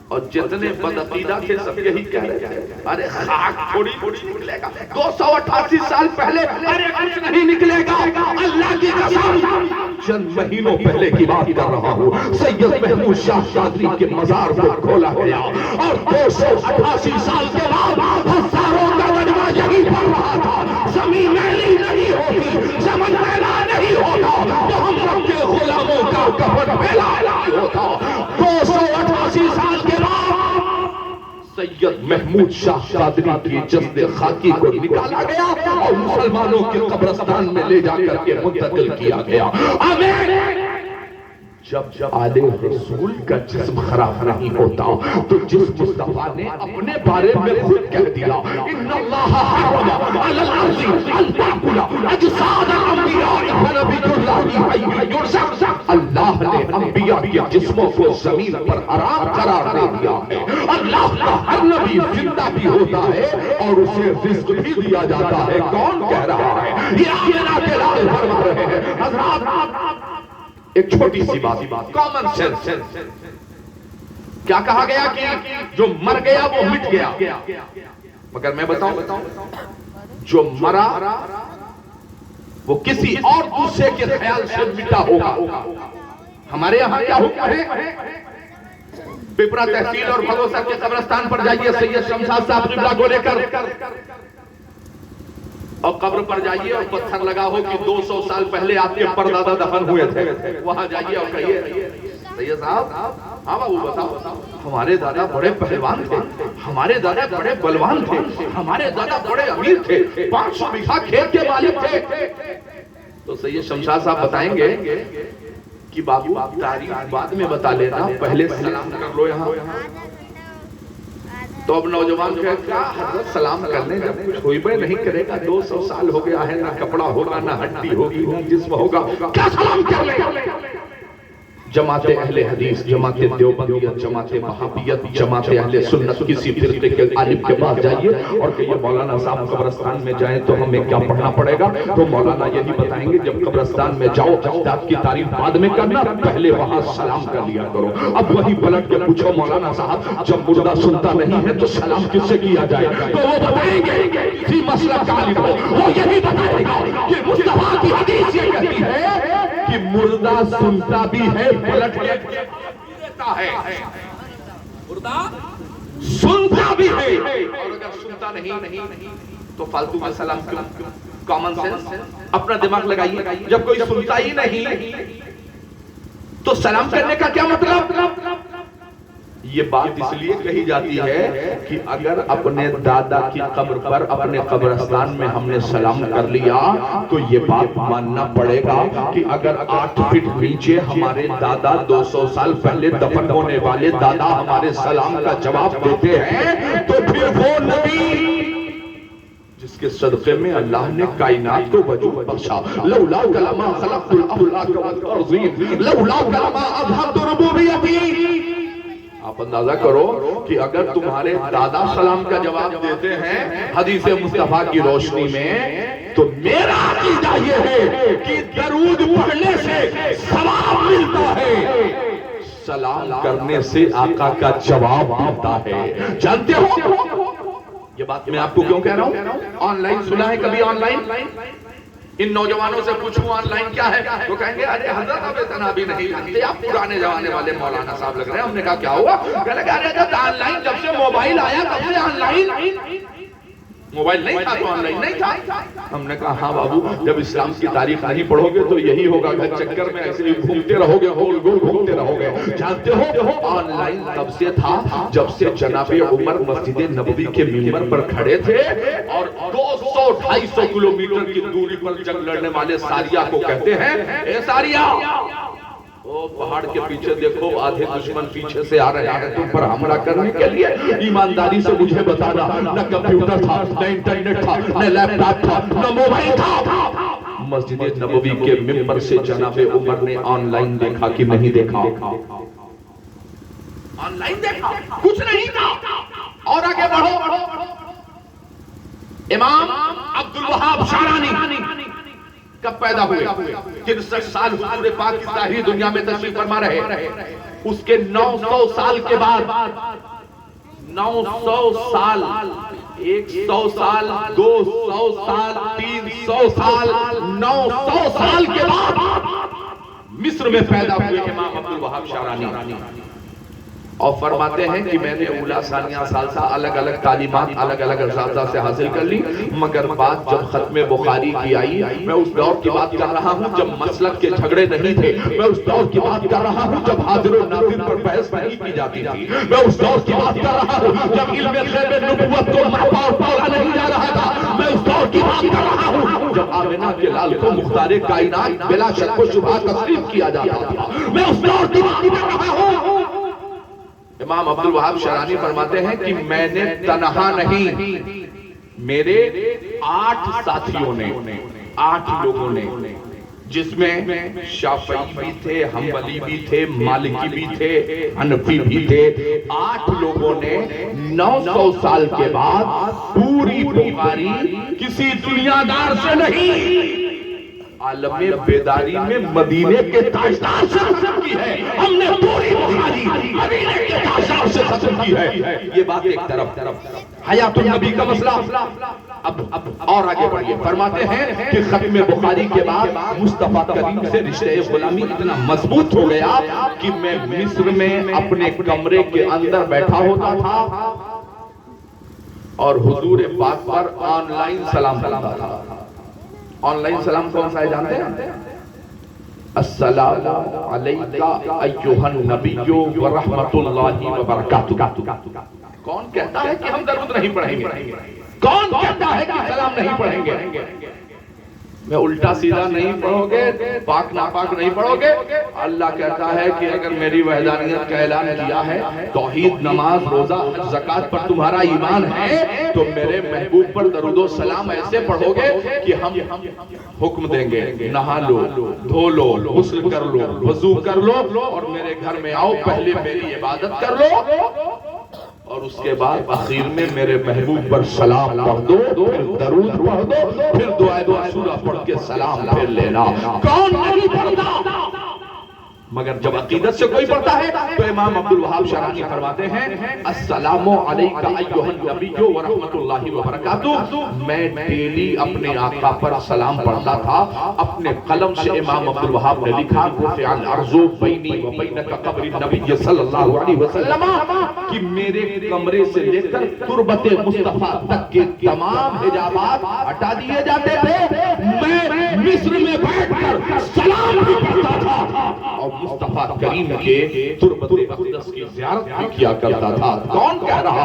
اور جتنے بدعقیدہ تھے سب یہی کہہ رہے تھے ارے خاک تھوڑی تھوڑی نکلے گا. 288 سال پہلے ارے کچھ نہیں نکلے گا. اللہ کی قسم چند مہینوں پہلے کی بات کر رہا ہوں. سید محمود شاہ قادری کے مزار کو کھولا گیا اور 288 سال کے بعد ہزاروں کا مجمع یہی پڑ رہا تھا. زمین میلی نہیں ہوتی، زمین میلا نہیں ہوتا تو ہم کفن پھیلا نہیں ہوتا. 288 سال کے بعد سید محمود شاہ قادری کی جسد خاکی کو نکالا گیا اور مسلمانوں کے قبرستان میں لے جا کر کے منتقل کیا گیا. آمین. جب آل رسول کا جسم خراب نہیں ہوتا تو جس مصطفیٰ نے اپنے بارے میں خود کہہ دیا ان اللہ حرم علی الارض ان تاکل اجساد الانبیاء فنبی اللہ حی یرزق. اللہ نے انبیاء کے جسموں کو زمین پر حرام قرار دے دیا ہے. اللہ کا ہر نبی زندہ بھی ہوتا ہے اور اسے رزق بھی دیا جاتا ہے. کون کہہ رہا ہے؟ یہ آمینہ کے لال فرما رہے ہیں. حضرات ایک چھوٹی سی بات کامن سینس. کیا کہا گیا کہ جو مر گیا وہ مٹ گیا. مگر میں بتاؤں جو مرا وہ کسی اور دوسرے کے خیال سے مٹا ہوگا. ہمارے یہاں کیا حکم ہے؟ پپرا تحصیل اور بھروسہ کے قبرستان پر جائیے سید شمشاد صاحب قبلہ کو لے کر اور قبر پر جائیے اور پتھر لگا ہو کہ 200 سال پہلے آپ کے پردادا دفن ہوئے تھے. وہاں جائیے اور کہیے سید صاحب ہاں بابو بتاؤ ہمارے دادا بڑے پہلوان تھے, ہمارے دادا بڑے بلوان تھے, ہمارے دادا بڑے امیر تھے, 500 بیگھہ کھیت کے مالک تھے. تو سید شمشاد صاحب بتائیں گے کہ بابو تاریخ بعد میں بتا لینا, پہلے سلام کر لو یہاں. تو اب نوجوان کہتے ہیں حضرت سلام کرنے جب کچھ ہوئی بے نہیں کرے گا, 200 سال ہو گیا ہے, نہ کپڑا ہوگا, نہ ہڈی ہوگی, نہ جسم ہوگا, کیا سلام کر لے گا؟ جماعت اہل حدیث, جماعت دیوبندیت, جماعت وہابیت, جماعت اہل سنت کسی فرقے کے عالم کے پاس جائیے اور کہیے مولانا صاحب قبرستان میں جائیں تو ہمیں کیا پڑھنا پڑے گا؟ تو مولانا یہی بتائیں گے جب قبرستان میں جاؤ اجداد کی تعریف بعد میں کرنا, پہلے وہاں سلام کر لیا کرو. اب وہی پلٹ کے پوچھو مولانا صاحب جب مردہ سنتا نہیں ہے تو سلام کس سے کیا جائے؟ تو وہ بتائیں گے اسی مسلک کا عالم وہ یہی بتائے گا کہ مصطفیٰ کی حدیث یہ کہتی ہے کہ مردہ سنتا بھی ہے, پلٹ کے دیتا ہے, مردہ سنتا بھی ہے, اور اگر سنتا نہیں تو فالتو میں سلام کیوں؟ کامن سینس, اپنا دماغ لگائیے. جب کوئی سنتا ہی نہیں تو سلام کرنے کا کیا مطلب؟ یہ بات اس لیے کہی جاتی ہے کہ اگر اپنے دادا کی قبر پر اپنے قبرستان میں ہم نے سلام کر لیا تو یہ بات ماننا پڑے گا کہ اگر 8 فٹ نیچے ہمارے دادا 200 سال پہلے دفن ہونے والے دادا ہمارے سلام کا جواب دیتے ہیں تو پھر وہ نبی جس کے صدقے میں اللہ نے کائنات کو وجود بخشا, لولا کلمہ خلقت الافلاک والارضین لولا کلمہ اظہرت ربوبیتی. آپ اندازہ کرو کہ اگر تمہارے دادا سلام کا جواب دیتے ہیں حدیث مصطفیٰ کی روشنی میں, تو میرا عقیدہ یہ ہے کہ درود پڑھنے سے ثواب ملتا ہے, سلام کرنے سے آقا کا جواب آتا ہے. جانتے ہو یہ بات میں آپ کو کیوں کہہ رہا ہوں؟ آن لائن سنا ہے کبھی؟ آن لائن ان نوجوانوں سے پوچھوں آن لائن کیا ہے تو کہیں گے ارے حضرت اب اتنا بھی نہیں جانتے, آپ پرانے زمانے والے مولانا صاحب لگ رہے ہیں. ہم نے کہا کیا ہوا؟ کہنے لگا ارے حضرت آن لائن جب سے موبائل آیا تب سے آن لائن, موبائل نہیں تھا تو آن لائن نہیں تھا. ہم نے کہا ہاں بابو جب اسلام کی تاریخ نہیں پڑھو گے تو یہی ہوگا, گھر چکر میں ایسے ہی گھومتے رہو گے, گول گول گھومتے رہو گے. جانتے ہو آن لائن تب سے تھا جب سے جناب عمر مسجد نبوی کے منبر پر کھڑے تھے اور 200-250 کلومیٹر کی دوری پر جنگ لڑنے والے ساریہ کو کہتے ہیں اے ساریہ وہ پہاڑ کے پیچھے دیکھو آدھے دشمن پیچھے سے آ رہے ہیں تم پر حملہ کرنے کے لیے. ایمانداری سے مجھے بتانا, نہ کمپیوٹر تھا, نہ انٹرنیٹ تھا, نہ لیپ ٹاپ تھا, نہ موبائل تھا. مسجد نبوی کے منبر سے جناب عمر نے آن لائن دیکھا کہ نہیں دیکھا؟ آن لائن دیکھا, کچھ نہیں تھا. اور آگے بڑھو, امام عبدالوہاب شعرانی کب پیدا ہوئے؟ 63 سال حضور پاک کی ظاہری دنیا میں تشریف فرما رہے. اس کے 900 سال کے بعد 900 سال 100 سال 200 سال 300 سال 900 سال کے بعد مصر میں پیدا ہوئے امام عبدالوہاب شعرانی. اور فرماتے ہیں کہ میں نے اولا ثانیہ ثالثہ الگ الگ تعلیمات الگ الگ اساتذہ سے حاصل کر لی، مگر بات جب ختم بخاری کی آئی، میں اس دور کی بات کر رہا ہوں جب مسلک کے جھگڑے نہیں تھے، میں اس دور کی بات کر رہا ہوں جب حاضر و ناظر پر بحث نہیں کی جاتی تھی، میں اس دور کی بات کر رہا ہوں جب علم غیب نبوت کو محفا اور پالا نہیں جا رہا تھا، میں اس دور کی بات کر رہا ہوں جب آمنہ کے لال کو مختار کائنات بلا شک و شبہ تسلیم کیا جاتا تھا، میں اس دور کی بات کر رہا ہوں۔ امام عبدالوہاب شرانی فرماتے ہیں کہ میں نے تنہا نہیں، میرے 8 ساتھیوں نے، 8 لوگوں نے، جس میں شافعی بھی تھے، حنبلی بھی تھے، مالکی بھی تھے، حنفی بھی تھے، 8 لوگوں نے 900 سال کے بعد پوری بخاری کسی دنیا دار سے نہیں، عالم بیداری میں مدینے کے تاجدار سے ختم کی ہے، ہم نے پوری بخاری مدینے کے تاجدار سے ختم کی ہے۔ یہ بات ایک طرف، حیات النبی کا مسئلہ۔ اب اور آگے بڑھئے، فرماتے ہیں کہ ختم بخاری کے بعد مصطفیٰ کریم سے رشتہ غلامی اتنا مضبوط ہو گیا کہ میں مصر میں اپنے کمرے کے اندر بیٹھا ہوتا تھا اور حضور پاک پر آن لائن سلام کرتا تھا۔ آن لائن سلام کون سا ہے جانتے ہیں؟ السلام علیکہ ایہا النبی ورحمت اللہ وبرکاتہ۔ کون کہتا ہے کہ ہم درود نہیں پڑھیں گے؟ کون کہتا ہے کہ سلام نہیں پڑھیں گے؟ میں الٹا سیدھا نہیں پڑھو گے، پاک ناپاک نہیں پڑھو گے۔ اللہ کہتا ہے کہ اگر میری وحدانیت کا اعلان کیا ہے، توحید، نماز، روزہ، زکوٰۃ پر تمہارا ایمان ہے تو میرے محبوب پر درود و سلام ایسے پڑھو گے کہ ہم حکم دیں گے، نہا لو، دھو لو، غسل کر لو، وضو کر لو اور میرے گھر میں آؤ، پہلے میری عبادت کر لو اور اس کے بعد آخر میں میرے محبوب پر سلام پڑھ دو، پھر درود پڑھ دو، پھر دعائے سورہ پڑھ کے سلام پھر لینا۔ کون نہیں پڑھتا؟ مگر جب عقیدت سے کوئی پڑھتا ہے تو امام عبدالوہاب شرانی فرماتے ہیں السلام علیکہ ایہا النبی ورحمت اللہ وبرکاتہ۔ میں ڈیلی اپنے آقا پر سلام پڑھتا تھا۔ اپنے قلم سے امام عبدالوہاب نے لکھا رفع الارض بینی و بینک قبر النبی صلی اللہ علیہ وسلم، کہ میرے کمرے سے لے کر تربت مصطفیٰ تک کے تمام حجابات ہٹا دیے جاتے تھے۔ میں مصر میں بیٹھ کر سلام بھی پڑھتا تھا اور مصطفیٰ کریم کے تربت اقدس کی زیارت بھی کیا کرتا تھا۔ کون کہہ رہا